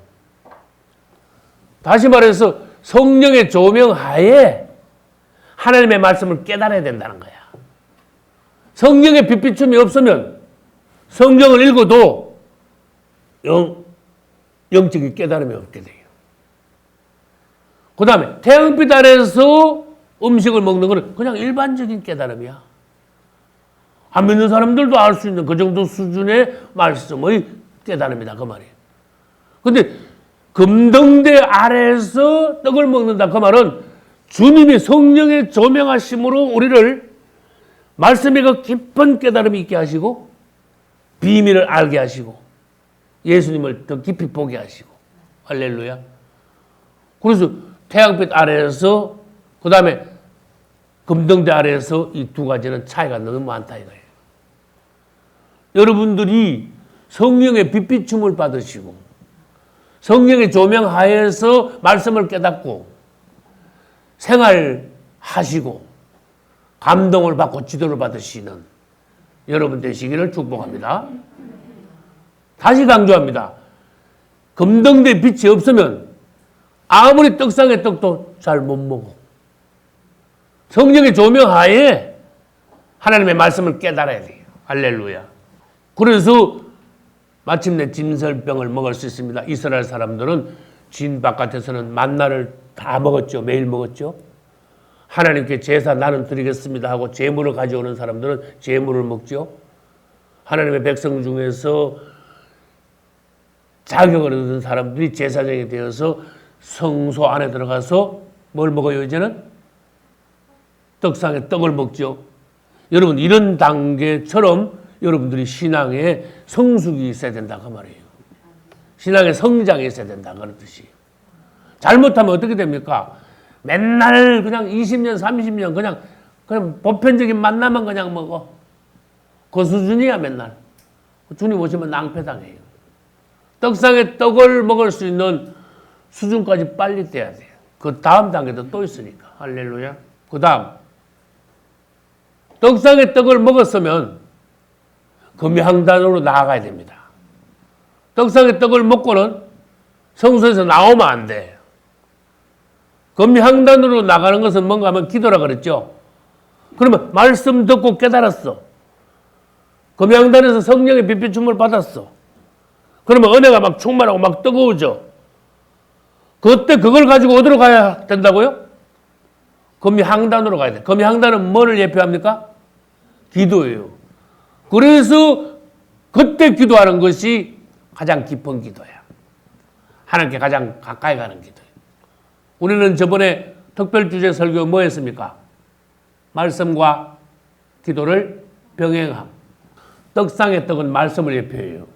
다시 말해서 성령의 조명 하에 하나님의 말씀을 깨달아야 된다는 거야. 성령의 빛비춤이 없으면 성경을 읽어도 영적인 깨달음이 없게 돼요. 그 다음에 태양빛 아래서 음식을 먹는 것은 그냥 일반적인 깨달음이야. 안 믿는 사람들도 알 수 있는 그 정도 수준의 말씀의 깨달음이다 그 말이에요. 근데 금등대 아래에서 떡을 먹는다 그 말은 주님이 성령의 조명하심으로 우리를 말씀의 그 깊은 깨달음이 있게 하시고 비밀을 알게 하시고 예수님을 더 깊이 보게 하시고 할렐루야. 그래서 태양빛 아래에서 그 다음에 금등대 아래에서 이 두 가지는 차이가 너무 많다 이거예요. 여러분들이 성령의 빛비춤을 받으시고 성령의 조명 하에서 말씀을 깨닫고 생활하시고 감동을 받고 지도를 받으시는 여러분 되시기를 축복합니다. 다시 강조합니다. 금등대 빛이 없으면 아무리 떡상의 떡도 잘 못 먹어. 성령의 조명 하에 하나님의 말씀을 깨달아야 돼요. 할렐루야. 그래서 마침내 진설병을 먹을 수 있습니다. 이스라엘 사람들은 진 바깥에서는 만나를 다 먹었죠. 매일 먹었죠. 하나님께 제사 나는 드리겠습니다 하고 제물을 가져오는 사람들은 제물을 먹죠. 하나님의 백성 중에서 자격을 얻은 사람들이 제사장이 되어서 성소 안에 들어가서 뭘 먹어요 이제는? 떡상에 떡을 먹죠. 여러분 이런 단계처럼 여러분들이 신앙에 성숙이 있어야 된다 그 말이에요. 신앙의 성장이 있어야 된다 그런 뜻이에요. 잘못하면 어떻게 됩니까? 맨날 그냥 20년 30년 그냥 보편적인 만나만 그냥 먹어. 그 수준이야 맨날. 주님 오시면 낭패당해요. 떡상에 떡을 먹을 수 있는 수준까지 빨리 떼야 돼요. 그 다음 단계도 또 있으니까. 할렐루야. 그 다음 떡상에 떡을 먹었으면 금양단으로 나아가야 됩니다. 떡상에 떡을 먹고는 성소에서 나오면 안 돼. 금양단으로 나가는 것은 뭔가 하면 기도라 그랬죠. 그러면 말씀 듣고 깨달았어. 금양단에서 성령의 빛비춤을 받았어. 그러면 은혜가 막 충만하고 막 뜨거워져. 그때 그걸 가지고 어디로 가야 된다고요? 금양단으로 가야 돼. 금양단은 뭐를 예표합니까? 기도예요. 그래서 그때 기도하는 것이 가장 깊은 기도야. 하나님께 가장 가까이 가는 기도예요. 우리는 저번에 특별주제 설교 뭐 했습니까? 말씀과 기도를 병행함. 떡상의 떡은 말씀을 예표해요.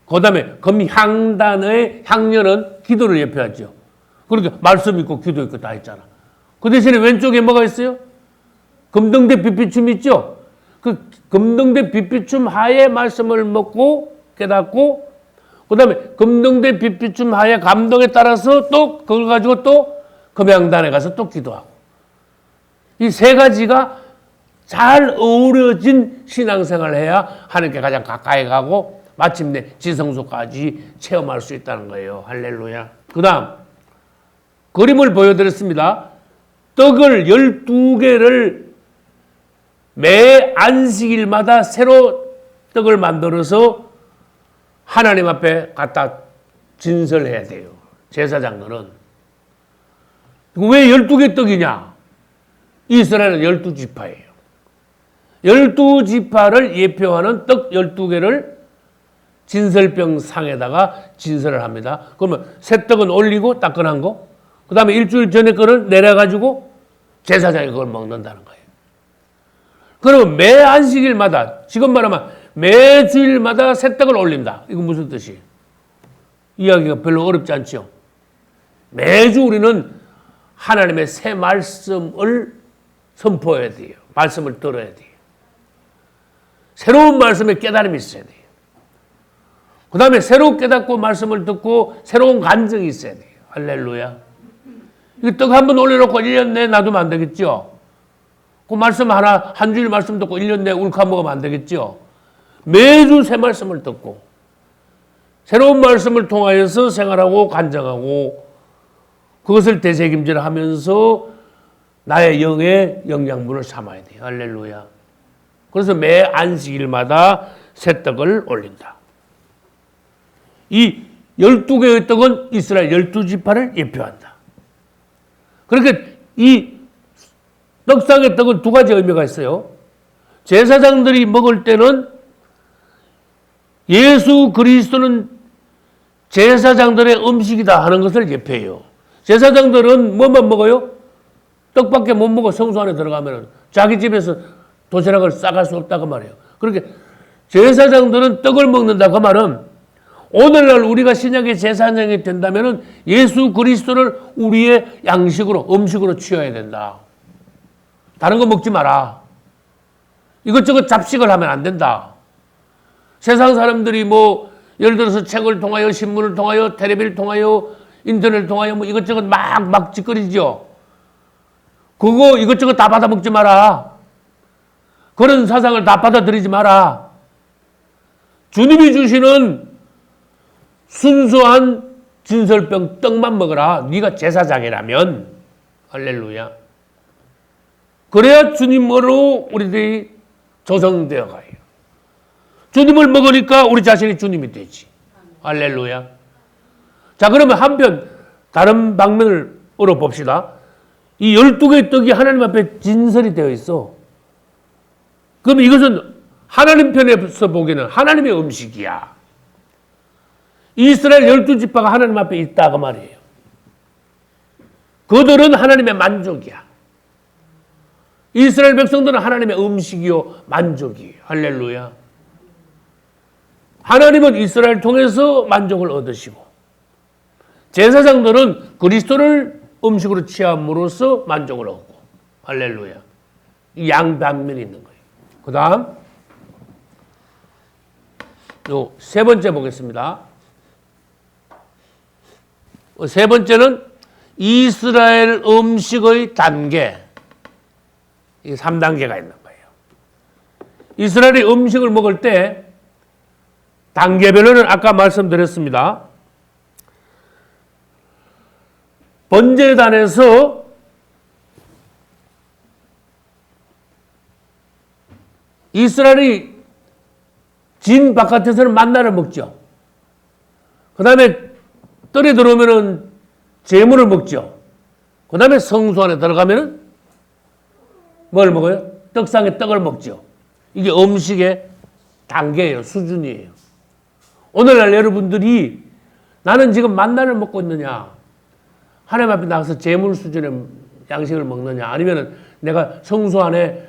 그 다음에 금향단의 향료는 기도를 예표하죠. 그러니까 말씀 있고 기도 있고 다 있잖아. 그 대신에 왼쪽에 뭐가 있어요? 금등대 빛비춤 있죠? 그 금등대 빛비춤 하에 말씀을 먹고 깨닫고 그 다음에 금등대 빛비춤 하에 감동에 따라서 또 그걸 가지고 또 금양단에 가서 또 기도하고 이 세 가지가 잘 어우러진 신앙생활을 해야 하나님께 가장 가까이 가고 마침내 지성소까지 체험할 수 있다는 거예요. 할렐루야. 그 다음 그림을 보여드렸습니다. 떡을 12개를 매 안식일마다 새로 떡을 만들어서 하나님 앞에 갖다 진설해야 돼요. 제사장들은. 왜 12개 떡이냐? 이스라엘은 12지파예요. 12지파를 예표하는 떡 12개를 진설병 상에다가 진설을 합니다. 그러면 새 떡은 올리고 따끈한 거, 그 다음에 일주일 전에 거를 내려가지고 제사장이 그걸 먹는다는 거예요. 그러면 매 안식일마다, 지금 말하면 매 주일마다 새 떡을 올린다. 이건 무슨 뜻이에요? 이야기가 별로 어렵지 않죠? 매주 우리는 하나님의 새 말씀을 선포해야 돼요. 말씀을 들어야 돼요. 새로운 말씀에 깨달음이 있어야 돼요. 그 다음에 새로 깨닫고 말씀을 듣고 새로운 간증이 있어야 돼요. 할렐루야. 이 떡 한 번 올려놓고 1년 내에 놔두면 안 되겠죠? 그 말씀 하나, 한 주일 말씀 듣고 1년 내에 울컥 먹으면 안 되겠죠? 매주 새 말씀을 듣고 새로운 말씀을 통하여서 생활하고 간증하고 그것을 되새김질하면서 나의 영의 영양분을 삼아야 돼요. 할렐루야. 그래서 매 안식일마다 새 떡을 올린다. 이 12개의 떡은 이스라엘 12지파를 예표한다. 그러니까 이 떡상의 떡은 두 가지 의미가 있어요. 제사장들이 먹을 때는 예수 그리스도는 제사장들의 음식이다 하는 것을 예표해요. 제사장들은 뭐만 먹어요? 떡밖에 못 먹어. 성소 안에 들어가면 자기 집에서 도시락을 싸갈 수 없다고 말이에요. 그렇게 제사장들은 떡을 먹는다 그 말은 오늘날 우리가 신약의 제사장이 된다면 예수 그리스도를 우리의 양식으로 음식으로 취해야 된다. 다른 거 먹지 마라. 이것저것 잡식을 하면 안 된다. 세상 사람들이 뭐 예를 들어서 책을 통하여 신문을 통하여 텔레비를 통하여 인터넷을 통하여 뭐 이것저것 막 짓거리죠. 그거 이것저것 다 받아 먹지 마라. 그런 사상을 다 받아들이지 마라. 주님이 주시는 순수한 진설병 떡만 먹어라. 네가 제사장이라면. 할렐루야. 그래야 주님으로 우리들이 조성되어 가요. 주님을 먹으니까 우리 자신이 주님이 되지. 할렐루야. 자, 그러면 한편 다른 방면으로 봅시다. 이 12개의 떡이 하나님 앞에 진설이 되어 있어. 그럼 이것은 하나님 편에서 보기에는 하나님의 음식이야. 이스라엘 12지파가 하나님 앞에 있다 그 말이에요. 그들은 하나님의 만족이야. 이스라엘 백성들은 하나님의 음식이요 만족이에요. 할렐루야. 하나님은 이스라엘 통해서 만족을 얻으시고 제사장들은 그리스도를 음식으로 취함으로써 만족을 얻고 할렐루야. 이 양방면이 있는 거예요. 그 다음 요 세 번째 보겠습니다. 세 번째는 이스라엘 음식의 단계. 이 3단계가 있는 거예요. 이스라엘이 음식을 먹을 때 단계별로는 아까 말씀드렸습니다. 번제단에서 이스라엘이 진 바깥에서는 만나를 먹죠. 그 다음에 뜰에 들어오면은 재물을 먹죠. 그 다음에 성소 안에 들어가면은 뭘 먹어요? 떡상에 떡을 먹죠. 이게 음식의 단계예요. 수준이에요. 오늘날 여러분들이 나는 지금 만나를 먹고 있느냐, 하나님 앞에 나가서 재물 수준의 양식을 먹느냐, 아니면 내가 성소 안에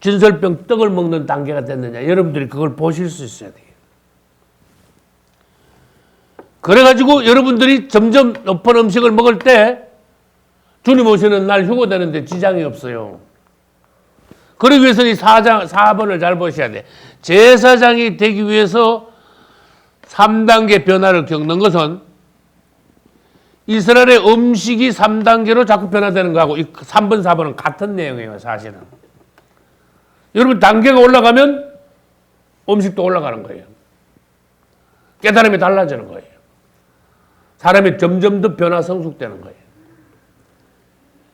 진설병 떡을 먹는 단계가 됐느냐, 여러분들이 그걸 보실 수 있어야 돼요. 그래가지고 여러분들이 점점 높은 음식을 먹을 때 주님 오시는 날 휴고되는데 지장이 없어요. 그러기 위해서 이 4번을 잘 보셔야 돼. 제사장이 되기 위해서 3단계 변화를 겪는 것은 이스라엘의 음식이 3단계로 자꾸 변화되는 거하고 이 3번, 4번은 같은 내용이에요, 사실은. 여러분, 단계가 올라가면 음식도 올라가는 거예요. 깨달음이 달라지는 거예요. 사람이 점점 더 변화 성숙되는 거예요.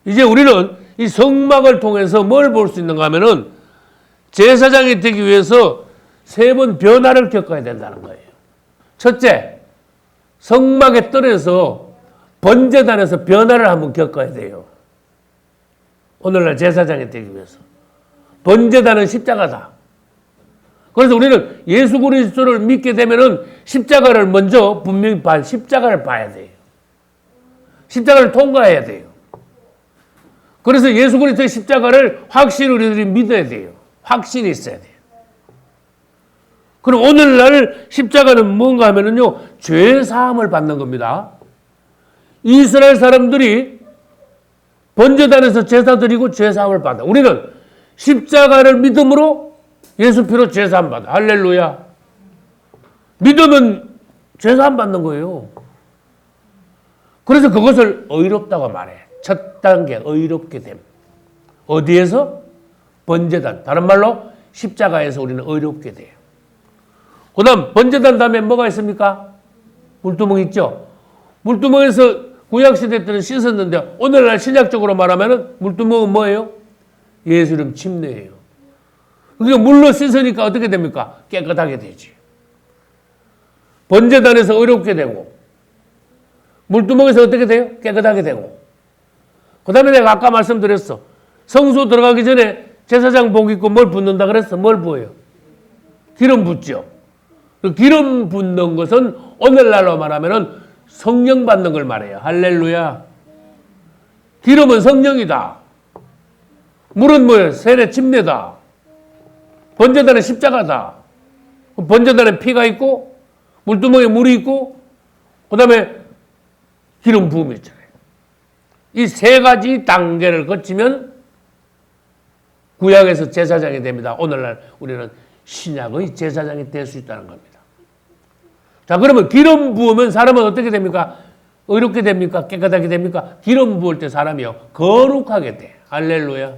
이제 우리는 이 성막을 통해서 뭘 볼 수 있는가 하면은 제사장이 되기 위해서 3번 변화를 겪어야 된다는 거예요. 첫째, 성막의 뜰에서 번제단에서 변화를 한번 겪어야 돼요. 오늘날 제사장이 되기 위해서. 번제단은 십자가다. 그래서 우리는 예수 그리스도를 믿게 되면은 십자가를 먼저 분명히 십자가를 봐야 돼요. 십자가를 통과해야 돼요. 그래서 예수 그리스도의 십자가를 확실히 우리들이 믿어야 돼요. 확신이 있어야 돼요. 그럼 오늘날 십자가는 뭔가 하면은요, 죄 사함을 받는 겁니다. 이스라엘 사람들이 번제단에서 제사 드리고 죄 사함을 받아. 우리는 십자가를 믿음으로 예수 피로 죄 사함 받아. 할렐루야. 믿으면 죄 사함 받는 거예요. 그래서 그것을 의롭다고 말해. 첫 단계 의롭게 됨. 어디에서? 번제단. 다른 말로 십자가에서 우리는 의롭게 돼요. 그 다음 번제단 다음에 뭐가 있습니까? 물두멍 있죠? 물두멍에서 구약시대 때는 씻었는데 오늘날 신약적으로 말하면 물두멍은 뭐예요? 예수 이름 침례예요. 그러니까 물로 씻으니까 어떻게 됩니까? 깨끗하게 되지. 번제단에서 의롭게 되고 물두멍에서 어떻게 돼요? 깨끗하게 되고. 그 다음에 내가 아까 말씀드렸어. 성소 들어가기 전에 제사장 복 입고 뭘 붓는다 그랬어? 뭘 부어요? 기름 붓죠. 기름 붓는 것은 오늘날로 말하면 성령 받는 걸 말해요. 할렐루야. 기름은 성령이다. 물은 뭐예요? 세례 침례다. 번제단은 십자가다. 번제단에 피가 있고 물두멍에 물이 있고 그 다음에 기름 부음이 있잖아요. 이 세 가지 단계를 거치면 구약에서 제사장이 됩니다. 오늘날 우리는 신약의 제사장이 될 수 있다는 겁니다. 자, 그러면 기름 부으면 사람은 어떻게 됩니까? 의롭게 됩니까? 깨끗하게 됩니까? 기름 부을 때 사람이요, 거룩하게 돼. 할렐루야.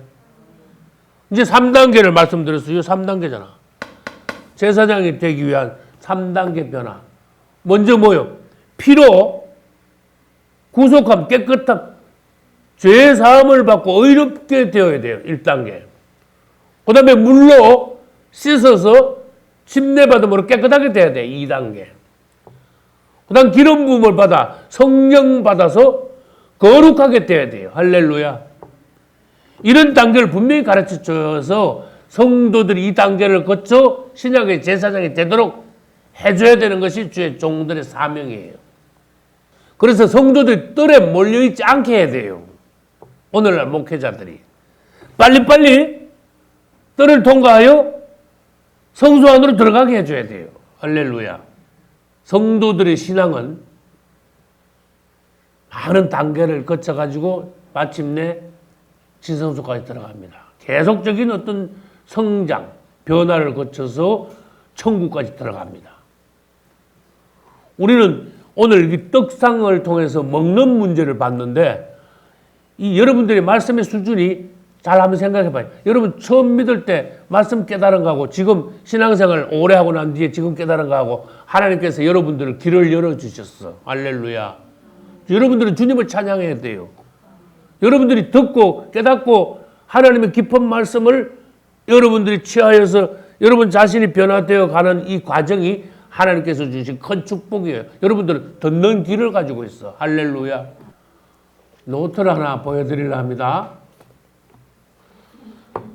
이제 3단계를 말씀드렸어요. 3단계잖아. 제사장이 되기 위한 3단계 변화. 먼저 뭐요? 피로 구속함, 깨끗함, 죄 사함을 받고 의롭게 되어야 돼요. 1단계. 그 다음에 물로 씻어서 침례받음으로 깨끗하게 돼야 돼. 2단계. 그 다음 기름 부음을 받아 성령 받아서 거룩하게 돼야 돼요. 할렐루야. 이런 단계를 분명히 가르쳐줘서 성도들이 이 단계를 거쳐 신약의 제사장이 되도록 해줘야 되는 것이 주의 종들의 사명이에요. 그래서 성도들이 뜰에 몰려있지 않게 해야 돼요. 오늘날 목회자들이. 빨리빨리 뜰을 통과하여 성소 안으로 들어가게 해줘야 돼요. 할렐루야. 성도들의 신앙은 많은 단계를 거쳐가지고 마침내 지성소까지 들어갑니다. 계속적인 어떤 성장, 변화를 거쳐서 천국까지 들어갑니다. 우리는 오늘 이 떡상을 통해서 먹는 문제를 봤는데 이 여러분들의 말씀의 수준이 잘 한번 생각해 봐요. 여러분 처음 믿을 때 말씀 깨달은 거하고 지금 신앙생활 오래 하고 난 뒤에 지금 깨달은 거하고 하나님께서 여러분들을 길을 열어주셨어. 할렐루야. 여러분들은 주님을 찬양해야 돼요. 여러분들이 듣고 깨닫고 하나님의 깊은 말씀을 여러분들이 취하여서 여러분 자신이 변화되어 가는 이 과정이 하나님께서 주신 큰 축복이에요. 여러분들은 듣는 귀를 가지고 있어. 할렐루야. 노트를 하나 보여드리려 합니다.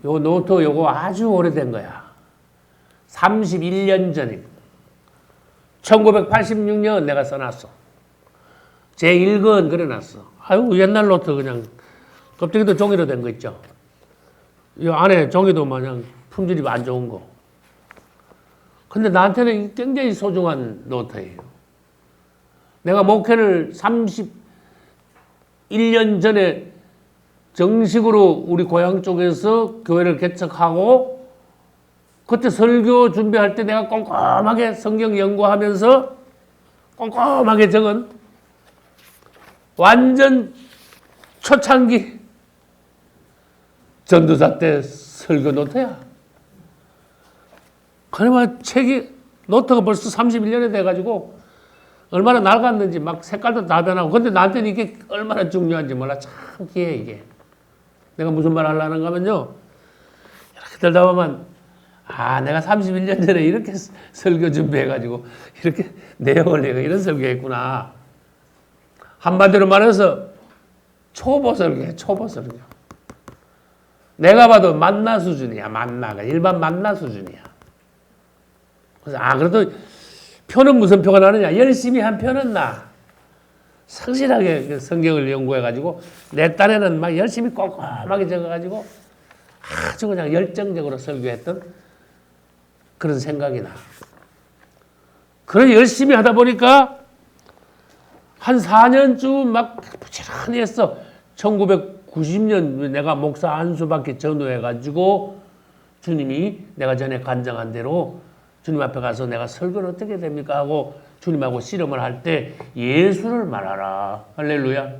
요 노트 요거 아주 오래된 거야. 31년 전입니다. 1986년 내가 써놨어. 제 1권 그려놨어. 아유 옛날 노트 그냥 껍데기도 종이로 된 거 있죠. 이 안에 종이도 마냥 품질이 안 좋은 거. 근데 나한테는 굉장히 소중한 노트예요. 내가 목회를 31년 전에 정식으로 우리 고향 쪽에서 교회를 개척하고 그때 설교 준비할 때 내가 꼼꼼하게 성경 연구하면서 꼼꼼하게 적은 완전 초창기 전도사 때 설교 노트야. 그러면 책이 노트가 벌써 31년이 돼가지고 얼마나 낡았는지 막 색깔도 다 변하고 근데 나한테는 이게 얼마나 중요한지 몰라. 참 귀해 이게. 내가 무슨 말 하려는가 하면요. 이렇게 들다 보면 아 내가 31년 전에 이렇게 설교 준비해가지고 이렇게 내용을 내가 이런 설교했구나. 한마디로 말해서 초보 설교야. 초보 설교. 내가 봐도 만나 수준이야. 만나가 일반 만나 수준이야. 그래서 그래도 표는 무슨 표가 나느냐. 열심히 한 표는 나. 성실하게 성경을 연구해가지고 내 딴에는 막 열심히 꼼꼼하게 적어가지고 아주 그냥 열정적으로 설교했던 그런 생각이 나. 그래 열심히 하다 보니까 한 4년쯤 막 부지런히 했어. 1990년 내가 목사 안수받기 전후해가지고 주님이 내가 전에 간증한 대로 주님 앞에 가서 내가 설교를 어떻게 됩니까 하고 주님하고 씨름을 할 때 예수를 말하라. 할렐루야.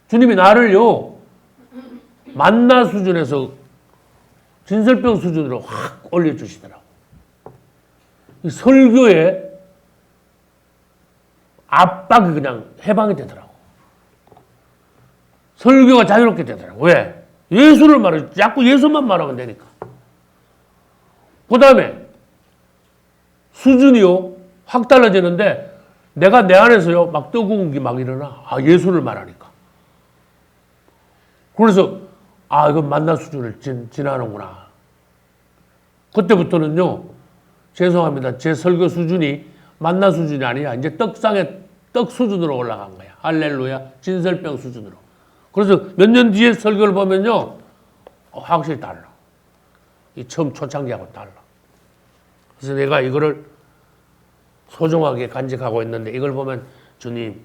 주님이 나를요 만나 수준에서 진설병 수준으로 확 올려주시더라고. 이 설교에 압박이 그냥 해방이 되더라고. 설교가 자유롭게 되더라고. 왜? 예수를 말해. 자꾸 예수만 말하면 되니까. 그 다음에 수준이요 확 달라지는데 내가 내 안에서요 막 뜨거운 게 막 일어나. 예수를 말하니까. 그래서 이건 만나 수준을 지나는구나. 그때부터는요 죄송합니다. 제 설교 수준이 만나 수준이 아니야. 이제 떡 수준으로 올라간 거야. 할렐루야. 진설병 수준으로. 그래서 몇 년 뒤에 설교를 보면요 확실히 달라. 이 처음 초창기하고 달라. 그래서 내가 이거를 소중하게 간직하고 있는데 이걸 보면 주님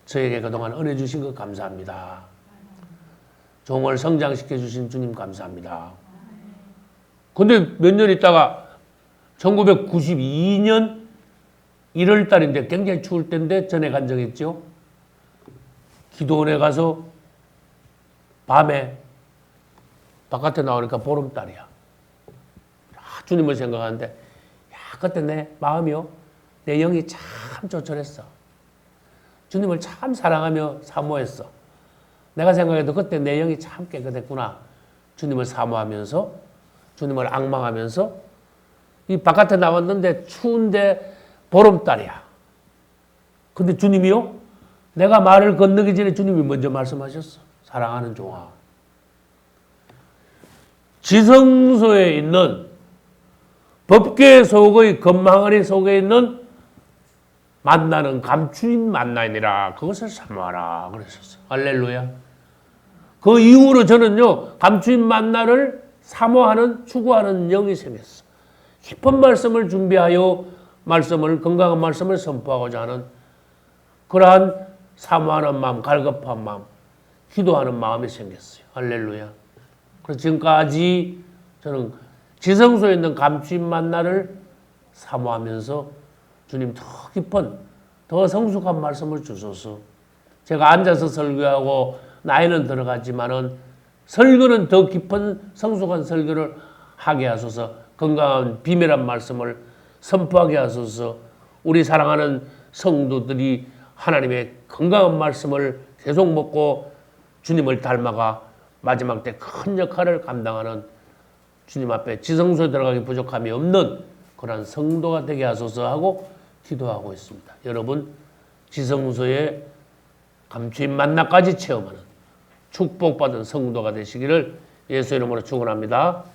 저에게 그동안 은혜 주신 것 감사합니다. 종을 성장시켜 주신 주님 감사합니다. 근데 몇 년 있다가 1992년 1월 달인데 굉장히 추울 때인데 전에 간증했죠. 기도원에 가서 밤에 바깥에 나오니까 보름달이야. 주님을 생각하는데 그때 내 마음이요 내 영이 참 조촐했어. 주님을 참 사랑하며 사모했어. 내가 생각해도 그때 내 영이 참 깨끗했구나. 주님을 사모하면서 주님을 앙망하면서 이 바깥에 나왔는데 추운데 보름달이야. 근데 주님이요 내가 말을 건너기 전에 주님이 먼저 말씀하셨어. 사랑하는 종아 지성소에 있는 법궤 속의 금망어리 속에 있는 만나는 감추인 만나니라 그것을 사모하라 그랬었어. 할렐루야. 그 이후로 저는요, 감추인 만나를 사모하는, 추구하는 영이 생겼어. 깊은 말씀을 준비하여 건강한 말씀을 선포하고자 하는 그러한 사모하는 마음, 갈급한 마음, 기도하는 마음이 생겼어요. 할렐루야. 그래서 지금까지 저는 지성소에 있는 감추인 만나를 사모하면서 주님 더 깊은, 더 성숙한 말씀을 주소서. 제가 앉아서 설교하고 나이는 들어가지만은 설교는 더 깊은 성숙한 설교를 하게 하소서. 건강한 비밀한 말씀을 선포하게 하소서. 우리 사랑하는 성도들이 하나님의 건강한 말씀을 계속 먹고 주님을 닮아가 마지막 때 큰 역할을 감당하는 주님 앞에 지성소에 들어가기 부족함이 없는 그런 성도가 되게 하소서 하고 기도하고 있습니다. 여러분, 지성소에 감추인 만나까지 체험하는 축복받은 성도가 되시기를 예수 이름으로 축원합니다.